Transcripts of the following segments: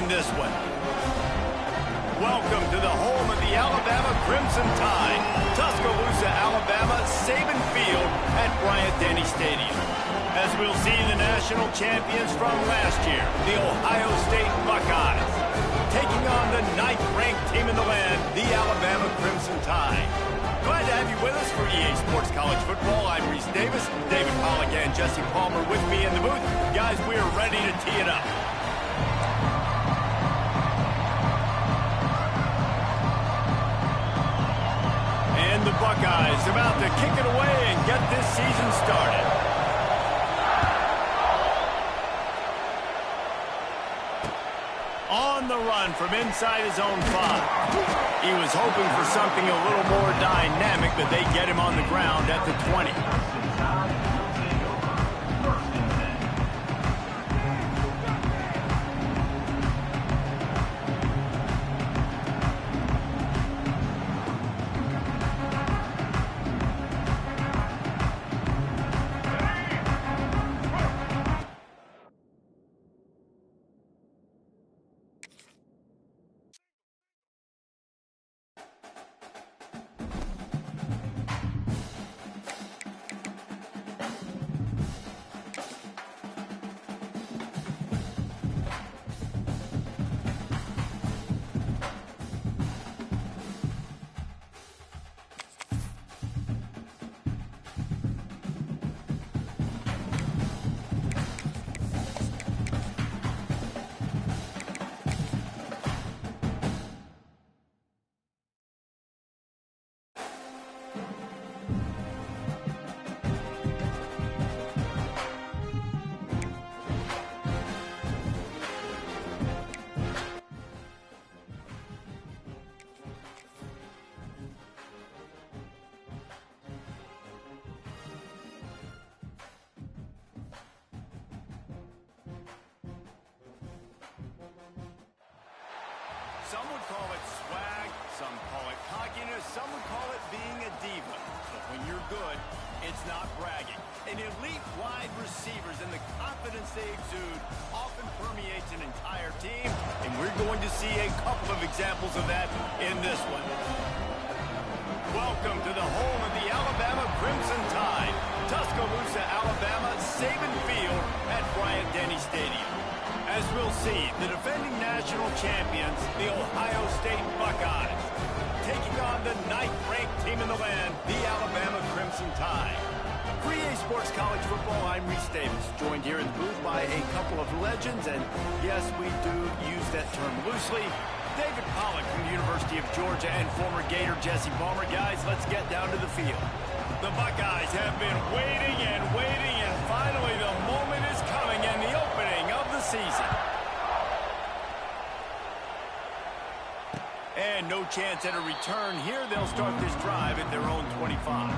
in this one. Welcome to the home of the Alabama Crimson Tide, Tuscaloosa, Alabama, Saban Field at Bryant-Denny Stadium. As we'll see the national champions from last year, the Ohio State Buckeyes, taking on the 9th-ranked team in the land, the Alabama Crimson Tide. Glad to have you with us for EA Sports College Football. I'm Reese Davis, David Pollack and Jesse Palmer with me in the booth. Guys, we are ready to tee it up. And the Buckeyes about to kick it away and get this season started. On the run from inside his own 5. He was hoping for something a little more dynamic, but they get him on the ground at the 20. Some would call it swag, some call it cockiness, some would call it being a diva. But when you're good, it's not bragging. And elite wide receivers and the confidence they exude often permeates an entire team, and we're going to see a couple of examples of that in this one. Welcome to the home of the Alabama Crimson Tide, Tuscaloosa, Alabama, Saban Field at Bryant-Denny Stadium. As we'll see, the defending national champions, the Ohio State Buckeyes, taking on the 9th-ranked team in the land, the Alabama Crimson Tide. For EA Sports College Football, I'm Reese Davis, joined here in the booth by a couple of legends, and yes, we do use that term loosely. David Pollack from the University of Georgia and former Gator Jesse Palmer. Guys, let's get down to the field. The Buckeyes have been waiting and waiting, and finally the moment is coming and the opening of the season. And no chance at a return here. They'll start this drive at their own 25.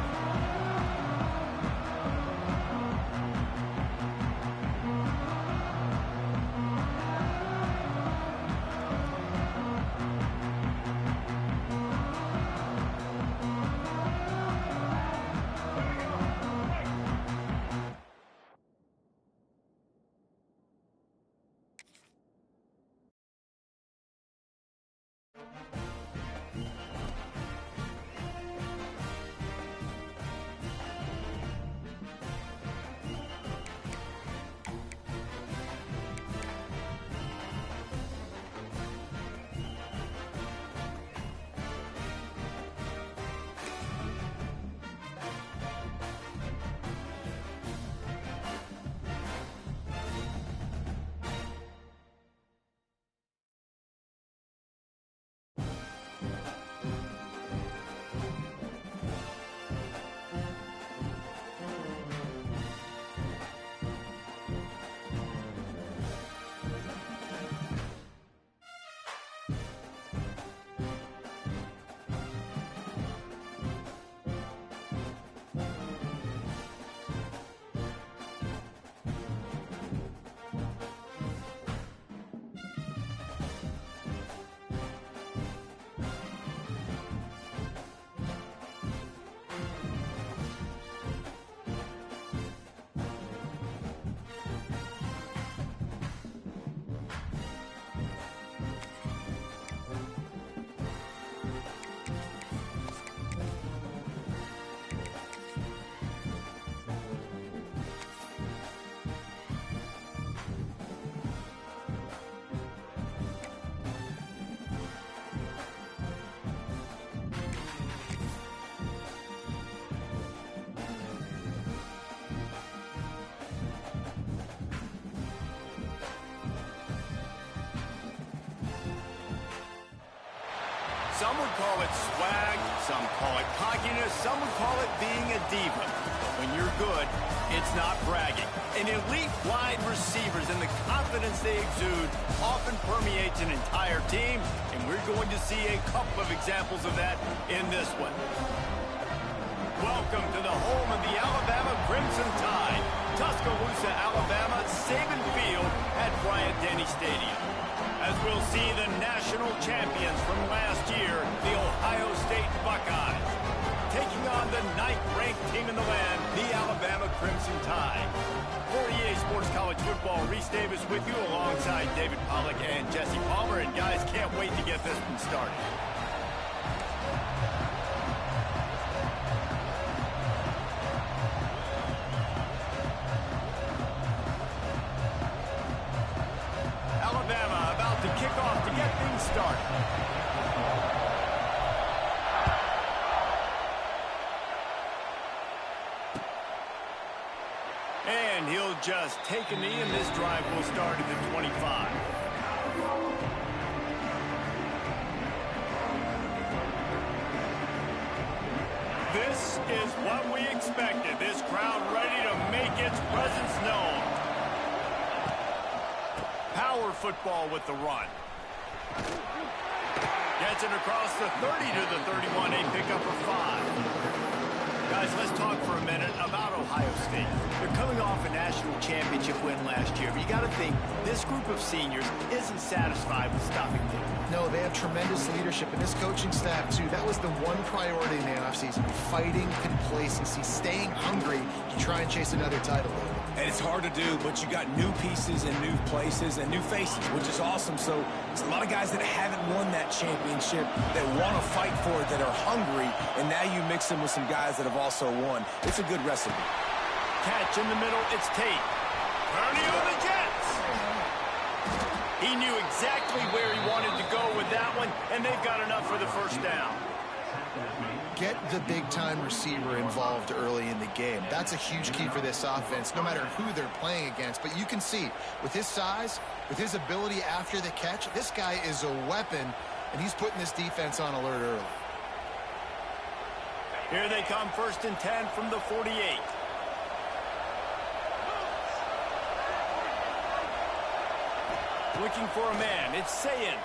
Some would call it swag, some call it cockiness, some would call it being a diva. But when you're good, it's not bragging. An elite wide receivers and the confidence they exude often permeates an entire team, and we're going to see a couple of examples of that in this one. Welcome to the home of the Alabama Crimson Tide, Tuscaloosa, Alabama, Saban Field at Bryant-Denny Stadium. As we'll see the national champions from last year, the Ohio State Buckeyes, taking on the 9th-ranked team in the land, the Alabama Crimson Tide. For EA Sports College Football, Reese Davis with you alongside David Pollack and Jesse Palmer. And guys, can't wait to get this one started. Alabama about to kick off to get things started. And he'll just take a knee, and this drive will start at the 25. This is what we expected. This crowd ready to make its presence known. Power football with the run. Gets it across the 30 to the 31, a pickup of 5. Guys, let's talk for a minute about Ohio State. They're coming off a national championship win last year, but you got to think this group of seniors isn't satisfied with stopping there. No, they have tremendous leadership, and this coaching staff, too. That was the one priority in the offseason, fighting complacency, staying hungry to try and chase another title. And it's hard to do, but you got new pieces and new places and new faces, which is awesome. So there's a lot of guys that haven't won that championship that want to fight for it, that are hungry, and now you mix them with some guys that have also won. It's a good recipe. Catch in the middle, it's Tate. Purdy on the Jets. He knew exactly where he wanted to go with that one, and they've got enough for the first down. Get the big-time receiver involved early in the game. That's a huge key for this offense, no matter who they're playing against. But you can see, with his size, with his ability after the catch, this guy is a weapon, and he's putting this defense on alert early. Here they come, 1st and 10 from the 48. Looking for a man, it's Sayin.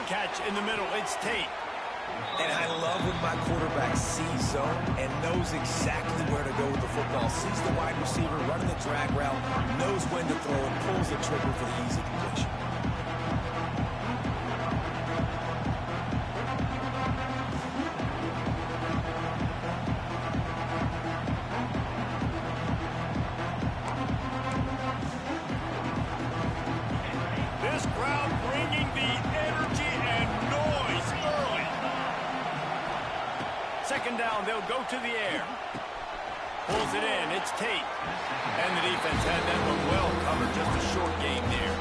Catch in the middle, it's Tate. And I love when my quarterback sees zone and knows exactly where to go with the football. Sees the wide receiver running the drag route, knows when to throw it, pulls the trigger for the easy completion. This crowd bringing the energy and noise early. 2nd down, they'll go to the air. Pulls it in, it's Tate. And the defense had that one well covered, just a short game there.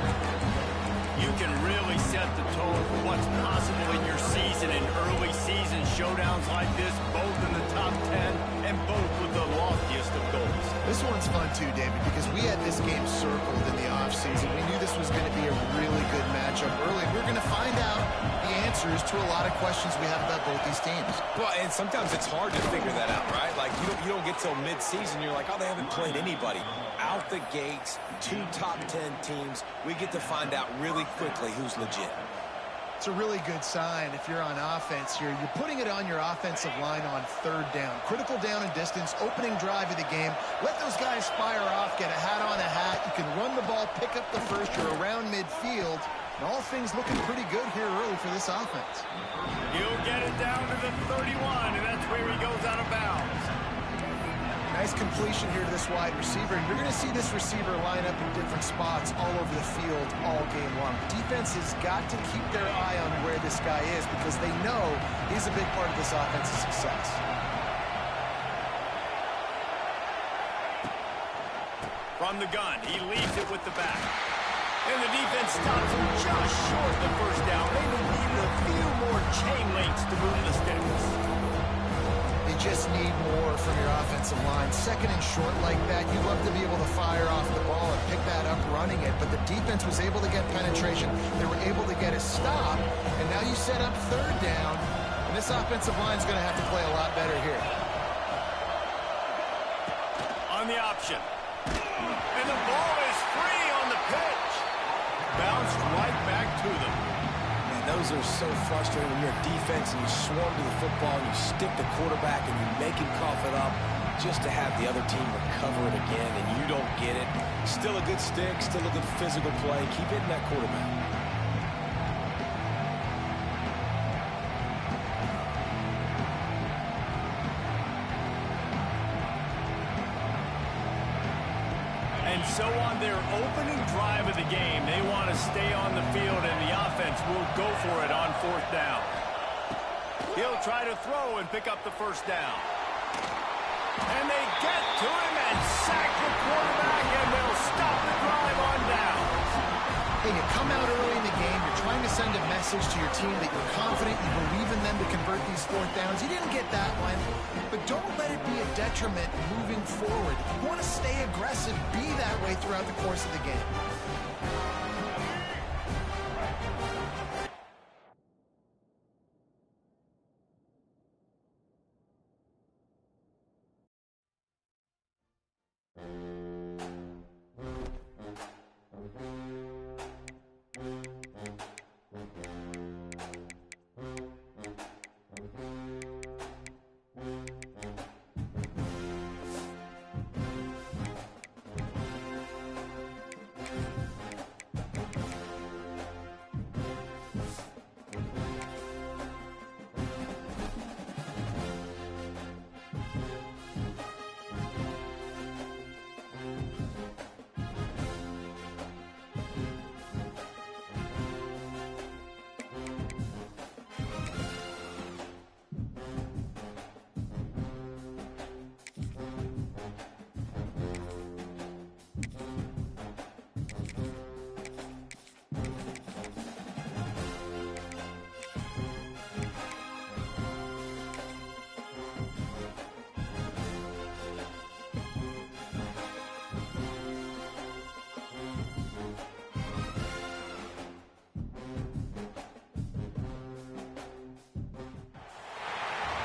You can really set the tone for what's possible in your season in early season showdowns like this, both in the top 10 and both with the loftiest of goals. This one's fun, too, David, because we had this game circled in the offseason. We knew this was going to be a really good matchup early. We're going to find out the answers to a lot of questions we have about both these teams. Well, and sometimes it's hard to figure that out, right? Like, you don't get till mid-season, you're like, oh, they haven't played anybody. Out the gates, 2 top 10 teams, we get to find out really quickly who's legit. It's a really good sign if you're on offense here. You're putting it on your offensive line on 3rd down. Critical down and distance, opening drive of the game. Let those guys fire off, get a hat on a hat. You can run the ball, pick up the first. You're around midfield. And all things looking pretty good here early for this offense. He'll get it down to the 31, and that's where he goes out of bounds. Nice completion here to this wide receiver. You're going to see this receiver line up in different spots all over the field all game long. Defense has got to keep their eye on where this guy is because they know he's a big part of this offense's success. From the gun, he leaves it with the back. And the defense stops him just short of the first down. They needed a few more chain links to move the sticks. They just need more from your offensive line. Second and short like that, you'd love to be able to fire off the ball and pick that up running it, but the defense was able to get penetration. They were able to get a stop, and now you set up third down, and this offensive line is going to have to play a lot better here. On the option. And the ball is free on the pitch. Bounced right back to them. Man, those are so frustrating when you're a defense and you swarm to the football and you stick the quarterback and you make him cough it up just to have the other team recover it again and you don't get it. Still a good stick, still a good physical play. Keep hitting that quarterback. And so on their opening drive of the game, they want to stay on the field, and the offense will go for it on fourth down. He'll try to throw and pick up the first down. And they get to him and sack the quarterback, and they'll stop the drive on down. Hey, you come out early in the game, you're trying to send a message to your team that you're confident, you believe in them to convert these fourth downs. You didn't get that one, but don't let it be a detriment moving forward. You want to stay aggressive, be that way throughout the course of the game.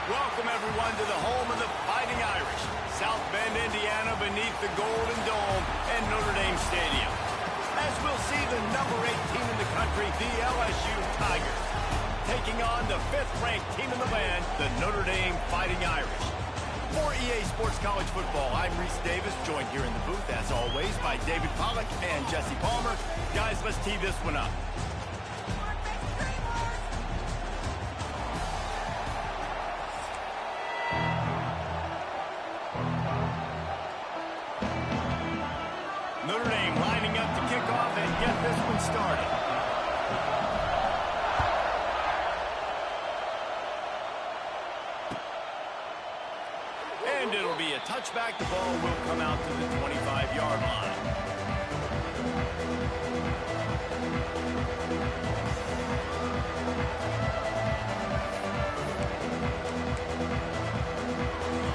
Welcome, everyone, to the home of the Fighting Irish, South Bend, Indiana, beneath the Golden Dome and Notre Dame Stadium. As we'll see the number 8 team in the country, the LSU Tigers, taking on the 5th-ranked team in the land, the Notre Dame Fighting Irish. For EA Sports College Football, I'm Reese Davis, joined here in the booth, as always, by David Pollack and Jesse Palmer. Guys, let's tee this one up. Notre Dame lining up to kick off and get this one started. And it'll be a touchback. The ball will come out to the 25-yard line.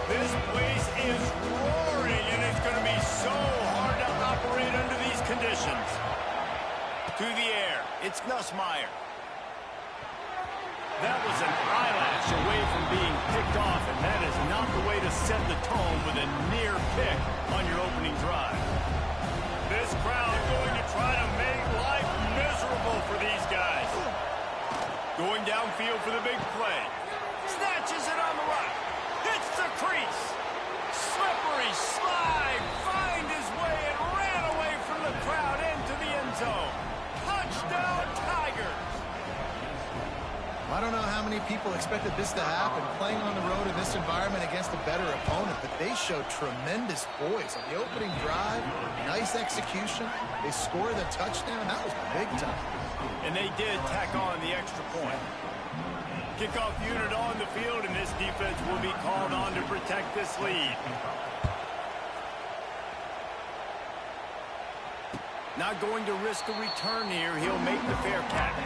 This place is roaring, and it's going to be so hard to operate under these conditions. To the air, it's Nussmeier. That was an eyelash away from being picked off, and that is not the way to set the tone with a near pick on your opening drive. This crowd going to try to make life miserable for these guys. Going downfield for the big play. Snatches it on the right. Hits the crease. Slippery slide. Find his way and ran away from the crowd into the end zone. Touchdown, Tigers. I don't know how many people expected this to happen, playing on the road in this environment against a better opponent, but they showed tremendous poise on the opening drive. Nice execution. They scored a touchdown. That was big time. And they did tack on the extra point. Kickoff unit on the field, and this defense will be called on to protect this lead. Not going to risk a return here. He'll make the fair catch.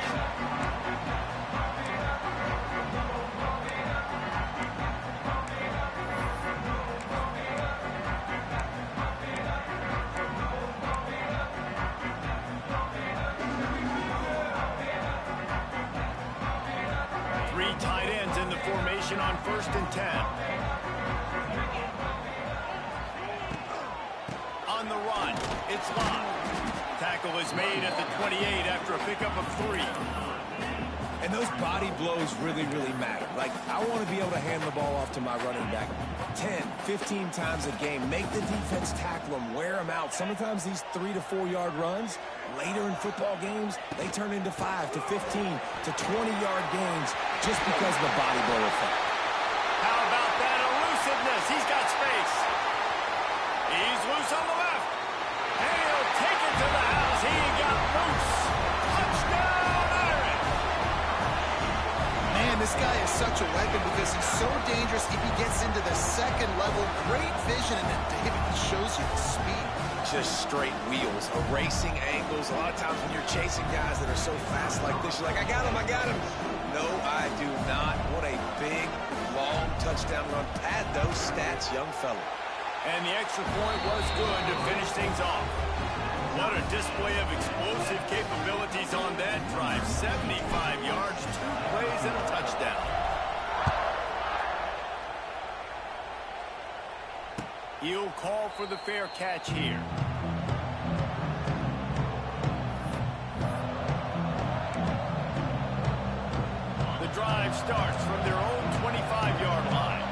Three tight ends in the formation on 1st and 10. On the run, it's Love. Tackle is made at the 28 after a pickup of 3. And those body blows really, really matter. Like, I want to be able to hand the ball off to my running back 10, 15 times a game. Make the defense tackle them, wear them out. Sometimes these 3 to 4 yard runs, later in football games, they turn into 5 to 15 to 20-yard games just because of the body blow effect. How about that elusiveness? He's got space. He's loose on the left. And he'll take it to the house. He got loose. Touchdown, Irish. Man, this guy is such a weapon because he's so dangerous if he gets into the second level. Great vision, and then David, he shows you the speed. Just straight wheels, erasing angles. A lot of times when you're chasing guys that are so fast like this, you're like, I got him, I got him. No, I do not. What a big, long touchdown run. Pad those stats, young fella. And the extra point was good to finish things off. What a display of explosive capabilities on that drive. 75 yards, 2 plays, and a touchdown. He'll call for the fair catch here. The drive starts from their own 25-yard line.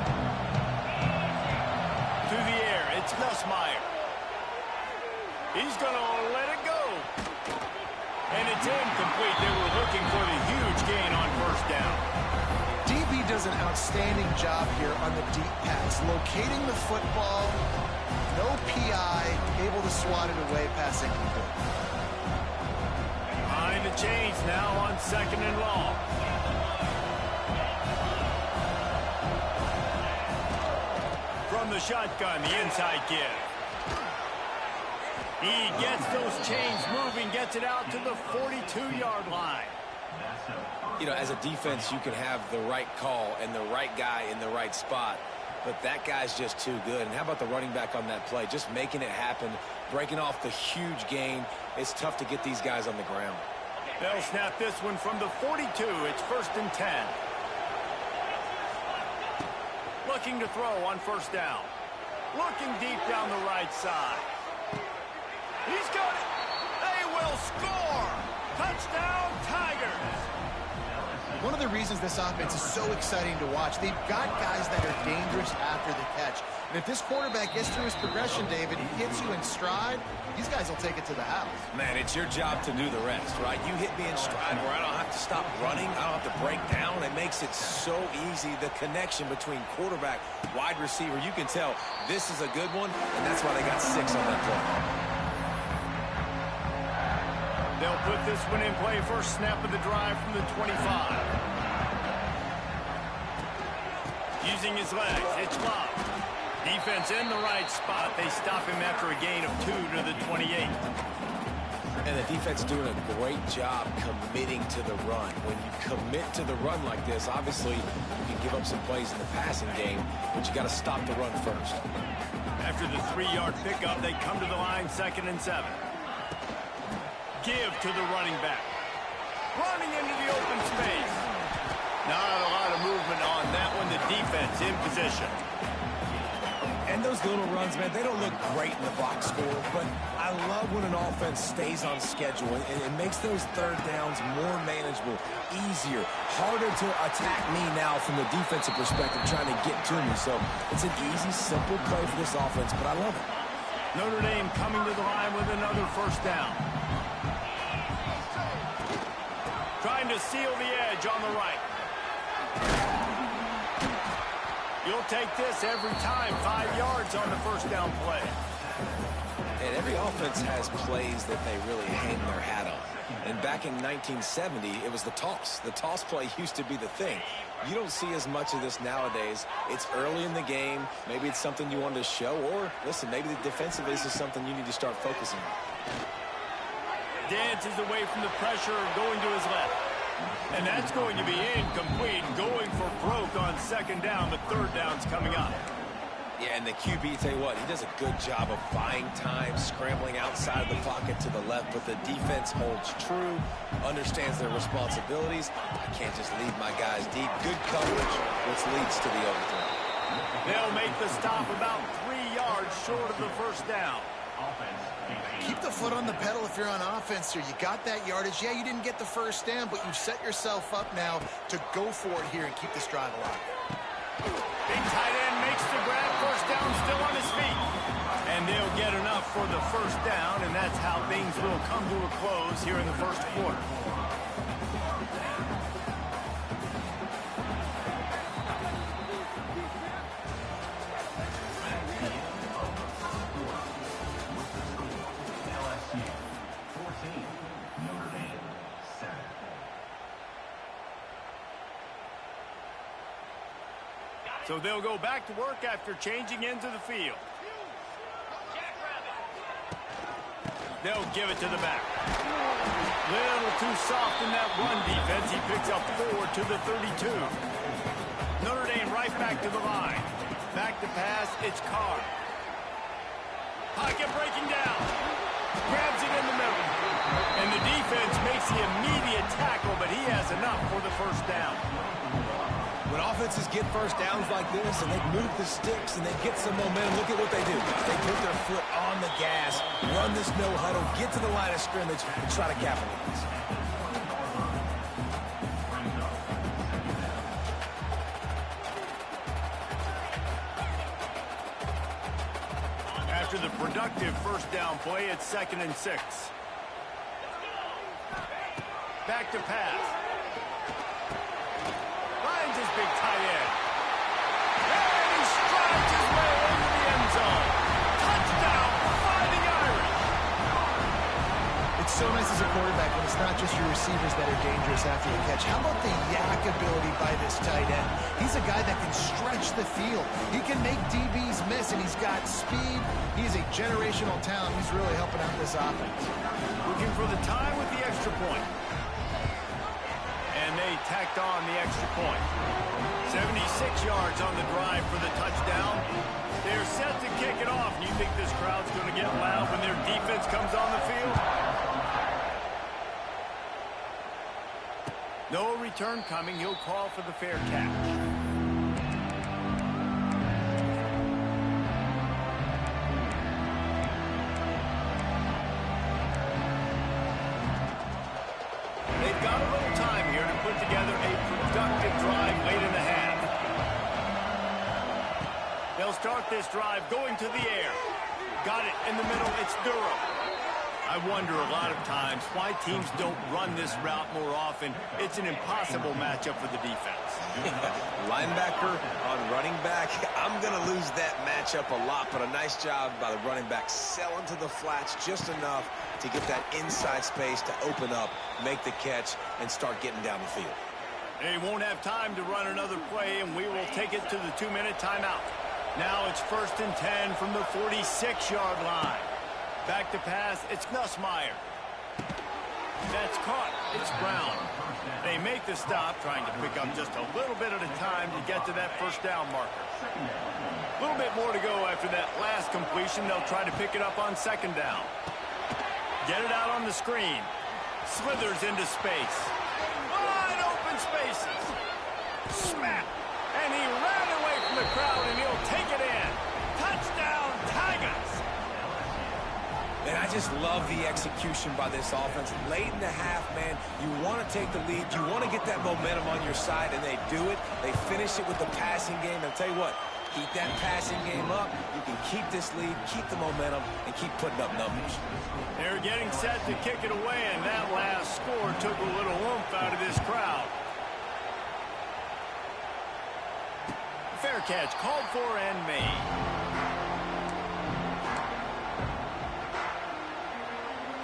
To the air, it's Nussmeier. He's going to let it go. And it's incomplete. They were looking for the huge gain on 1st down. DB does an outstanding job here on the deep pass, locating the football, no PI, able to swat it away, passing complete. Behind the chains now on 2nd and long. From the shotgun, the inside give. He gets those chains moving, gets it out to the 42-yard line. You know, as a defense, you can have the right call and the right guy in the right spot, but that guy's just too good. And how about the running back on that play? Just making it happen, breaking off the huge gain. It's tough to get these guys on the ground. They'll snap this one from the 42. It's 1st and 10. Looking to throw on 1st down. Looking deep down the right side. He's got it. They will score. Touchdown, Tigers. One of the reasons this offense is so exciting to watch, they've got guys that are dangerous after the catch. And if this quarterback gets through his progression, David, he hits you in stride, these guys will take it to the house. Man, it's your job to do the rest, right? You hit me in stride where I don't have to stop running. I don't have to break down. It makes it so easy. The connection between quarterback, wide receiver, you can tell this is a good one, and that's why they got 6 on that play. They'll put this one in play. First snap of the drive from the 25. Using his legs, it's Love. Defense in the right spot. They stop him after a gain of 2 to the 28. And the defense doing a great job committing to the run. When you commit to the run like this, obviously you can give up some plays in the passing game, but you got to stop the run first. After the 3-yard pickup, they come to the line, 2nd and 7. Give to the running back. Running into the open space. Not a lot of movement on that one. The defense in position. And those little runs, man, they don't look great in the box score, but I love when an offense stays on schedule and it makes those 3rd downs more manageable, easier, harder to attack me now from the defensive perspective trying to get to me. So it's an easy, simple play for this offense, but I love it. Notre Dame coming to the line with another 1st down. Trying to seal the edge on the right. You'll take this every time. 5 yards on the 1st down play. And every offense has plays that they really hang their hat on. And back in 1970, it was the toss. The toss play used to be the thing. You don't see as much of this nowadays. It's early in the game. Maybe it's something you wanted to show. Or, listen, maybe the defensive is something you need to start focusing on. Dances away from the pressure, going to his left. And that's going to be incomplete, going for broke on 2nd down, but 3rd down's coming up. Yeah, and the QB, tell you what, he does a good job of buying time, scrambling outside of the pocket to the left, but the defense holds true, understands their responsibilities. I can't just leave my guys deep. Good coverage, which leads to the overthrow. They'll make the stop about 3 yards short of the first down. Keep the foot on the pedal if you're on offense here. You got that yardage. Yeah, you didn't get the first down, but you've set yourself up now to go for it here and keep this drive alive. Big tight end makes the grab. First down, still on his feet. And they'll get enough for the first down, and that's how things will come to a close here in the first quarter. So they'll go back to work after changing into the field. They'll give it to the back. Little too soft in that run defense. He picks up 4 to the 32. Notre Dame right back to the line. Back to pass, it's Carr. Pocket breaking down. Grabs it in the middle. And the defense makes the immediate tackle, but he has enough for the first down. When offenses get first downs like this and they move the sticks and they get some momentum, look at what they do. They put their foot on the gas, run this no huddle, get to the line of scrimmage, and try to capitalize. After the productive first down play, it's 2nd and 6. Back to pass. Finds his big tight end. And he strides his way into the end zone. Touchdown by the Irish. It's so nice as a quarterback when it's not just your receivers that are dangerous after the catch. How about the yak ability by this tight end? He's a guy that can stretch the field. He can make DBs miss, and he's got speed. He's a generational talent. He's really helping out this offense. Looking for the tie with the extra point. And they tacked on the extra point. 76 yards on the drive for the touchdown. They're set to kick it off. You think this crowd's going to get loud when their defense comes on the field? No return coming. He'll call for the fair catch. They've got a little time here to put together a productive drive late in the half. They'll start this drive going to the air. Got it in the middle. It's Durham. I wonder a lot of times why teams don't run this route more often. It's an impossible matchup for the defense. Linebacker on running back. I'm going to lose that matchup a lot, but a nice job by the running back selling to the flats just enough to get that inside space to open up, make the catch, and start getting down the field. They won't have time to run another play, and we will take it to the 2-minute timeout. Now it's 1st and 10 from the 46-yard line. Back to pass, it's Nussmeier. That's caught, it's Brown. They make the stop, trying to pick up just a little bit at a time to get to that first down marker. A little bit more to go after that last completion. They'll try to pick it up on 2nd down. Get it out on the screen. Slithers into space. Wide open spaces. Smack. And he ran away from the crowd, and he'll take it in. Touchdown, Tigers. And I just love the execution by this offense. Late in the half, man, you want to take the lead. You want to get that momentum on your side, and they do it. They finish it with the passing game. And I'll tell you what, keep that passing game up. You can keep this lead, keep the momentum, and keep putting up numbers. They're getting set to kick it away, and that last score took a little oomph out of this crowd. Fair catch called for and made.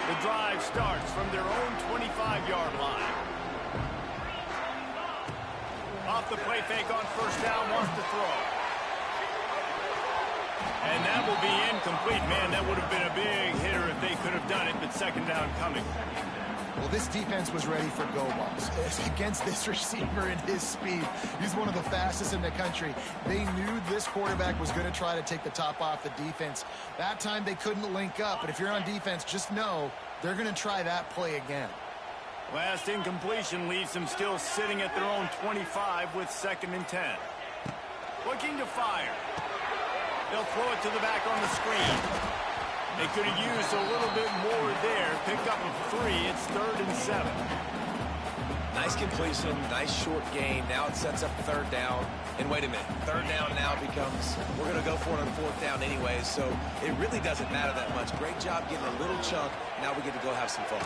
The drive starts from their own 25-yard line. Off the play fake on first down, wants to throw. And that will be incomplete. Man, that would have been a big hitter if they could have done it, but 2nd down coming. Well, this defense was ready for go balls. Against this receiver and his speed, he's one of the fastest in the country. They knew this quarterback was going to try to take the top off the defense. That time they couldn't link up, but if you're on defense, just know they're going to try that play again. Last incompletion leaves them still sitting at their own 25 with 2nd and 10. Looking to fire. They'll throw it to the back on the screen. They could have used a little bit more there. Pick up a 3. It's 3rd and 7. Nice completion, nice short gain. Now it sets up 3rd down. And wait a minute, 3rd down now becomes, we're going to go for it on 4th down anyways, so it really doesn't matter that much. Great job getting a little chunk. Now we get to go have some fun.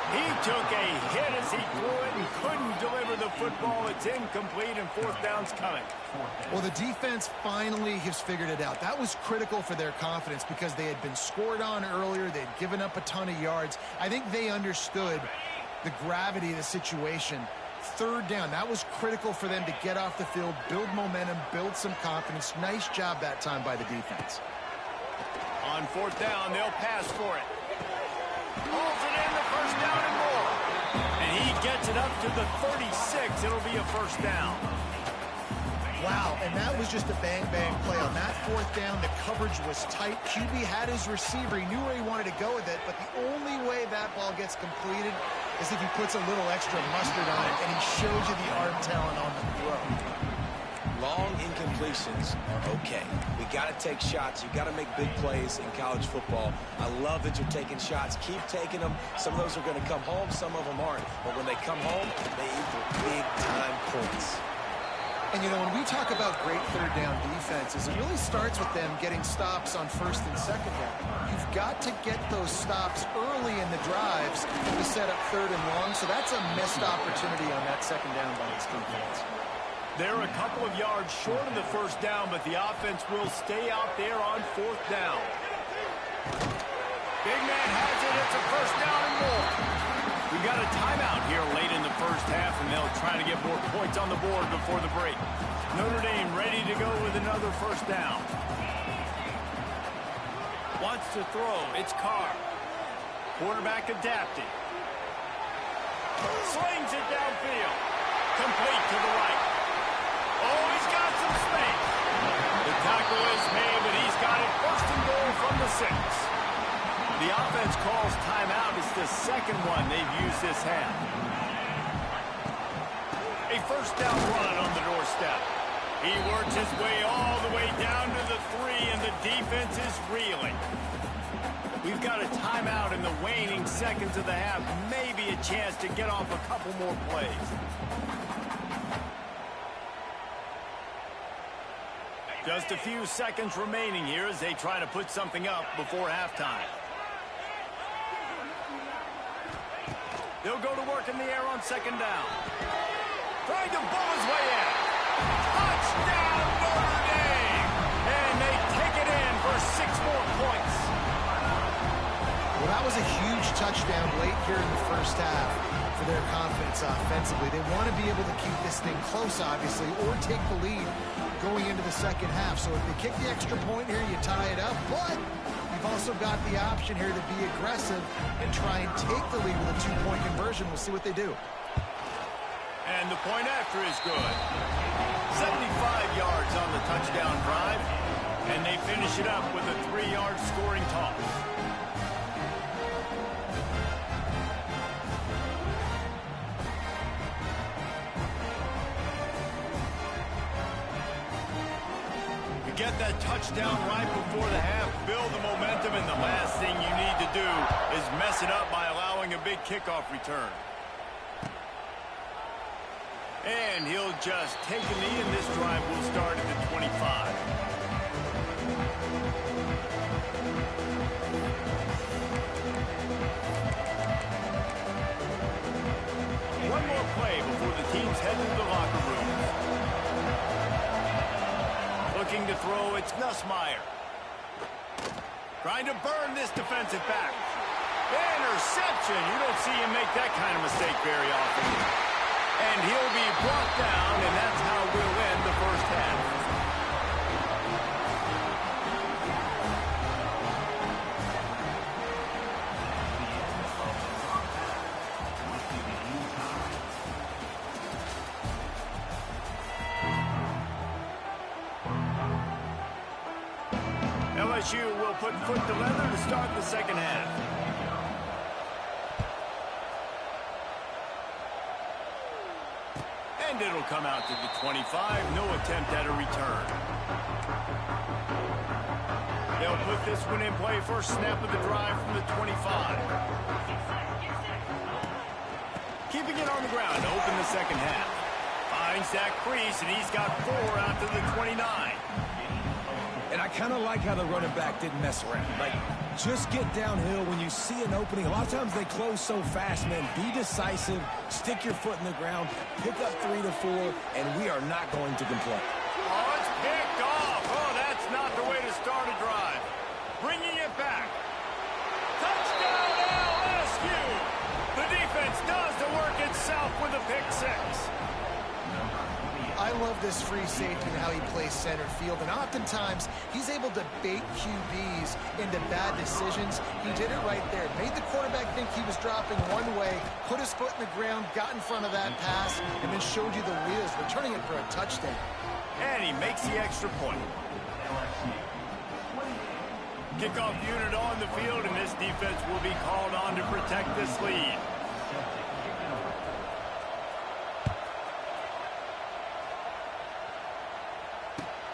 He took a hit as he threw it and couldn't deliver the football. It's incomplete and 4th down's coming. Well, the defense finally has figured it out. That was critical for their confidence because they had been scored on earlier. They'd given up a ton of yards. I think they understood the gravity of the situation. 3rd down, that was critical for them to get off the field, build momentum, build some confidence. Nice job that time by the defense. On 4th down, they'll pass for it. Pulls it in, the 1st down and more. And he gets it up to the 36. It'll be a 1st down. Wow, and that was just a bang-bang play. On that 4th down, the coverage was tight. QB had his receiver. He knew where he wanted to go with it, but the only way that ball gets completed is if he puts a little extra mustard on it, and he shows you the arm talent on the throw. Long incompletions are okay. We got to take shots. You got to make big plays in college football. I love that you're taking shots. Keep taking them. Some of those are going to come home. Some of them aren't. But when they come home, they equal big-time points. And, you know, when we talk about great 3rd down defenses, it really starts with them getting stops on 1st and 2nd down. You've got to get those stops early in the drives to set up 3rd and long. So that's a missed opportunity on that 2nd down by this defense. They're a couple of yards short of the 1st down, but the offense will stay out there on 4th down. Big man has it. It's a 1st down and more. We got a timeout here late in the 1st half, and they'll try to get more points on the board before the break. Notre Dame ready to go with another 1st down. Wants to throw. It's Carr. Quarterback adapting. Slings it downfield. Complete to the right. Oh, he's got some space. The tackle is made, but he's got it 1st and goal from the 6. The offense calls timeout. It's the 2nd one they've used this half. A 1st down run on the doorstep. He works his way all the way down to the 3, and the defense is reeling. We've got a timeout in the waning seconds of the half. Maybe a chance to get off a couple more plays. Just a few seconds remaining here as they try to put something up before halftime. They'll go to work in the air on 2nd down. Trying to bull his way in. Touchdown, Notre Dame! And they take it in for 6 more points. Well, that was a huge touchdown late here in the 1st half for their confidence offensively. They want to be able to keep this thing close, obviously, or take the lead going into the 2nd half. So if they kick the extra point here, you tie it up. But you've also got the option here to be aggressive and try and take the lead with a 2-point conversion. We'll see what they do. And the point after is good. 75 yards on the touchdown drive. And they finish it up with a 3-yard scoring toss. Get that touchdown right before the half, build the momentum, and the last thing you need to do is mess it up by allowing a big kickoff return. And he'll just take a knee, and this drive will start at the 25. One more play before the teams head to the locker room. Looking to throw, it's Nussmeier. Trying to burn this defensive back. Interception. You don't see him make that kind of mistake very often. And he'll be brought down, and that's how we'll end the 1st half. LSU will put foot to leather to start the second half. And it'll come out to the 25. No attempt at a return. They'll put this one in play. First snap of the drive from the 25. Keeping it on the ground to open the second half. Finds that crease, and he's got 4 out to the 29. And I kind of like how the running back didn't mess around. Like, just get downhill when you see an opening. A lot of times they close so fast, man. Be decisive, stick your foot in the ground, pick up 3 to 4, and we are not going to complain. Oh, it's picked off. Oh, that's not the way to start a drive. Bringing it back. Touchdown, LSU! The defense does the work itself with a pick 6. I love this free safety and how he plays center field, and oftentimes he's able to bait QBs into bad decisions. He did it right there. Made the quarterback think he was dropping one way, put his foot in the ground, got in front of that pass, and then showed you the wheels, returning it for a touchdown. And he makes the extra point. Kickoff unit on the field, and this defense will be called on to protect this lead.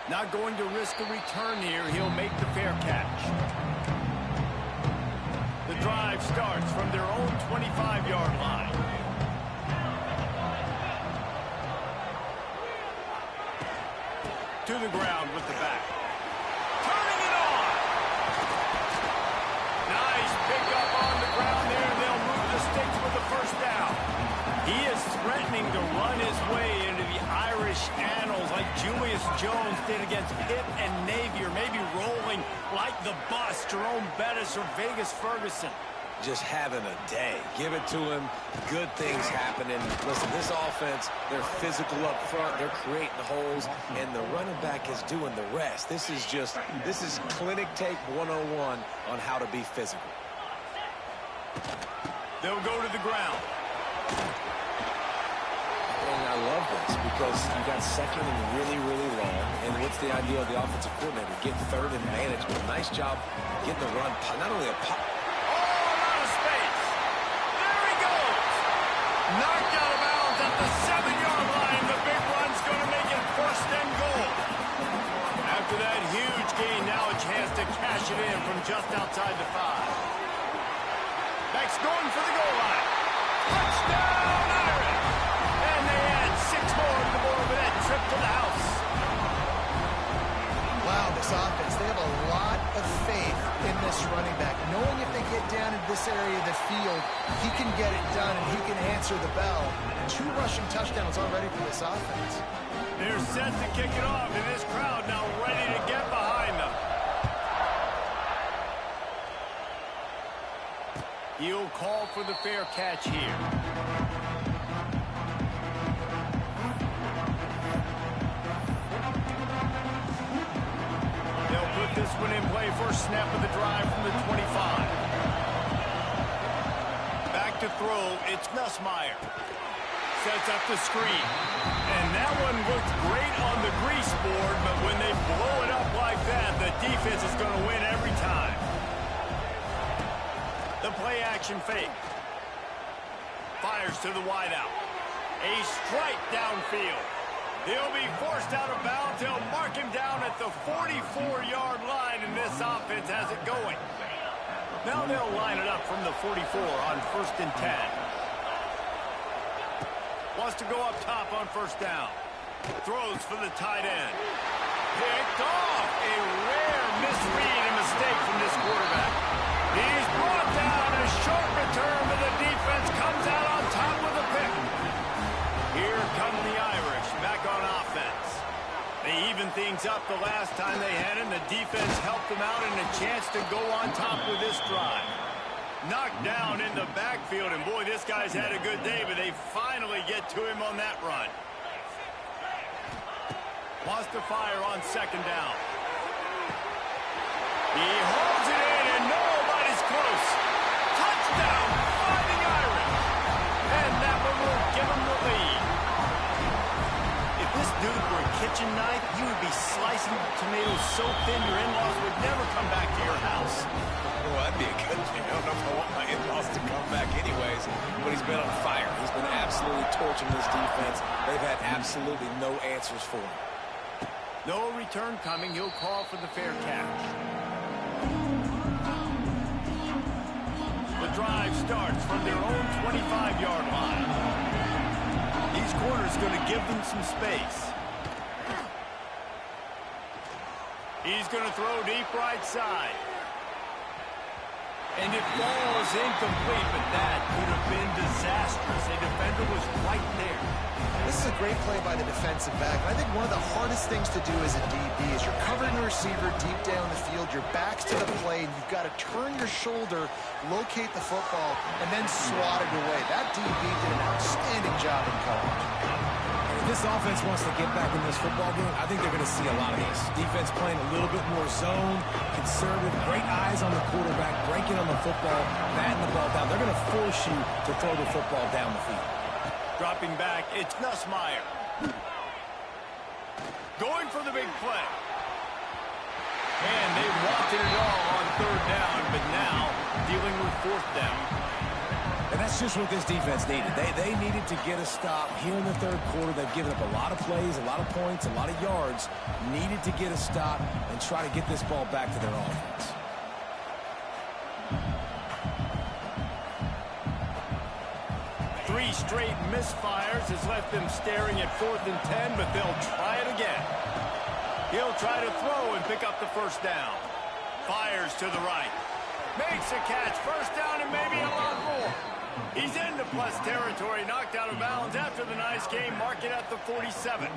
Not going to risk a return here. He'll make the fair catch. The drive starts from their own 25-yard line. To the ground with the back. Turning it on. Nice pickup on the ground there. They'll move the sticks with the first down. He is threatening to run his way into the Irish annals like Julius Jones did against Pitt and Navy, or maybe rolling like the bus, Jerome Bettis or Vegas Ferguson. Just having a day. Give it to him. Good things happening. Listen, this offense, they're physical up front. They're creating holes, and the running back is doing the rest. This is clinic tape 101 on how to be physical. They'll go to the ground. And I love this because you got second and really, really long. And what's the idea of the offensive coordinator? Get third and management. Nice job getting the run. Not only a pop. Oh, out of space. There he goes. Knocked out of bounds at the 7-yard line. The big run's going to make it first and goal. After that huge gain, now a chance to cash it in from just outside the 5. Back's going for the goal line. Touchdown, Irish! And they add 6 more to the board with that trip to the house. Wow, this offense, they have a lot of faith in this running back, knowing if they get down in this area of the field, he can get it done and he can answer the bell. 2 rushing touchdowns already for this offense. They're set to kick it off, and this crowd now ready to get behind them. He'll call for the fair catch here. They'll put this one in play. First snap of the drive from the 25. Back to throw. It's Nussmeier. Sets up the screen. And that one looked great on the grease board, but when they blow it up like that, the defense is going to win every time. The play-action fake. Fires to the wideout. A strike downfield. He'll be forced out of bounds. They'll mark him down at the 44-yard line, and this offense has it going. Now they'll line it up from the 44 on 1st and 10. Wants to go up top on first down. Throws for the tight end. Picked off. A rare misread and mistake from this quarterback. He's brought down. A short return, but the defense comes out on top with a pick. Here come the Irish back on offense. They evened things up the last time they had it, and the defense helped them out and a chance to go on top with this drive. Knocked down in the backfield, and boy, this guy's had a good day, but they finally get to him on that run. Wants to fire on second down. He holds it in, and nobody's close. Touchdown, Fighting Irish. And that one will give him the lead. If this dude were a kitchen knife, you would be slicing tomatoes so thin your in-laws would never come back to your house. Well, that'd be a good thing. I don't know if I want my in-laws to come back anyways, but he's been on fire. He's been absolutely torching this defense. They've had absolutely no answers for him. No return coming. He'll call for the fair catch. The drive starts from their own 25-yard line. These corners going to give them some space. He's going to throw deep right side. And it falls incomplete, but that could have been disastrous. A defender was right there. This is a great play by the defensive back. I think one of the hardest things to do as a DB is you're covering the receiver deep down the field, your back's to the play, and you've got to turn your shoulder, locate the football, and then swat it away. That DB did an outstanding job in coverage. If this offense wants to get back in this football game, I think they're going to see a lot of this. Defense playing a little bit more zone, conservative, great eyes on the quarterback, breaking on the football, batting the ball down. They're going to force you to throw the football down the field. Dropping back, it's Nussmeier. Going for the big play. And they wanted it all on third down, but now dealing with fourth down. And that's just what this defense needed. They needed to get a stop here in the third quarter. They've given up a lot of plays, a lot of points, a lot of yards. Needed to get a stop and try to get this ball back to their offense. Three straight misfires has left them staring at 4th and 10, but they'll try it again. He'll try to throw and pick up the first down. Fires to the right. Makes a catch. First down and maybe a lot more. He's into plus territory, knocked out of bounds after the nice game. Mark it at the 47.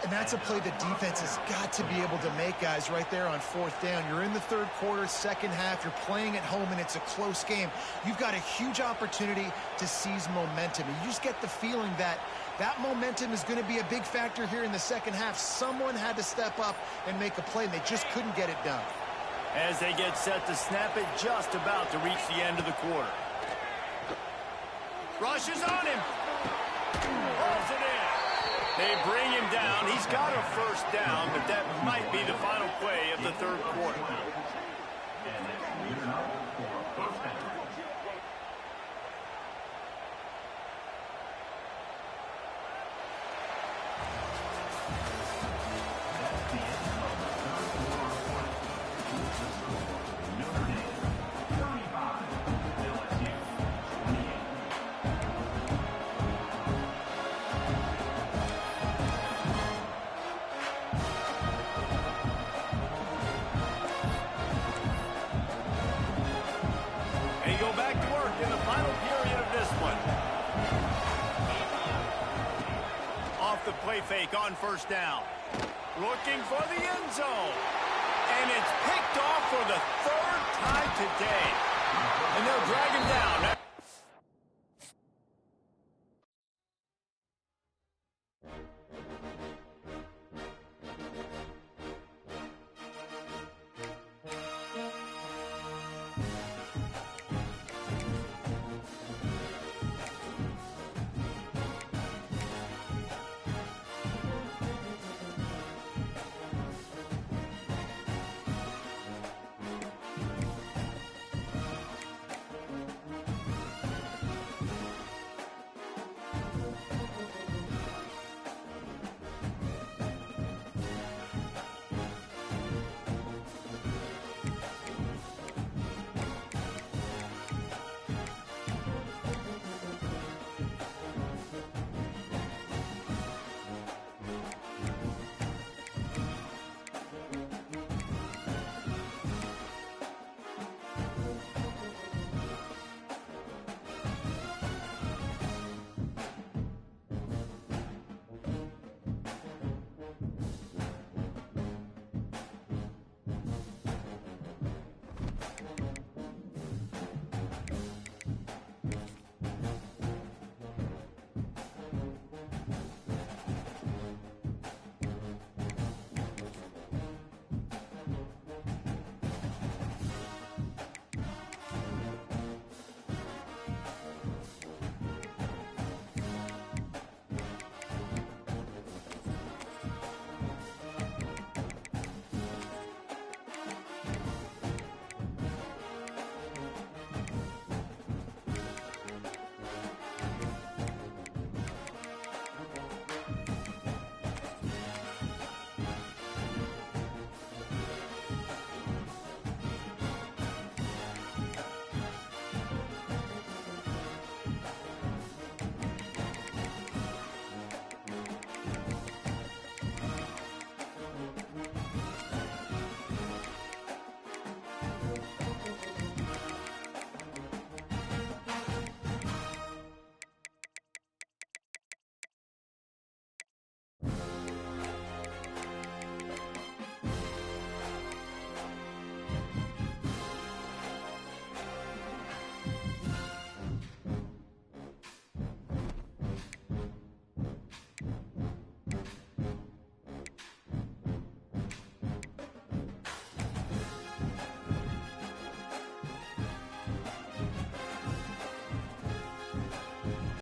And that's a play the defense has got to be able to make, guys, right there on 4th down. You're in the third quarter, second half. You're playing at home, and it's a close game. You've got a huge opportunity to seize momentum. And you just get the feeling that that momentum is going to be a big factor here in the second half. Someone had to step up and make a play, and they just couldn't get it done. As they get set to snap it, just about to reach the end of the quarter. Rushes on him. Pulls it in. They bring him down. He's got a first down, but that might be the final play of the third quarter. The play fake on first down. Looking for the end zone. And it's picked off for the third time today. And they'll drag him down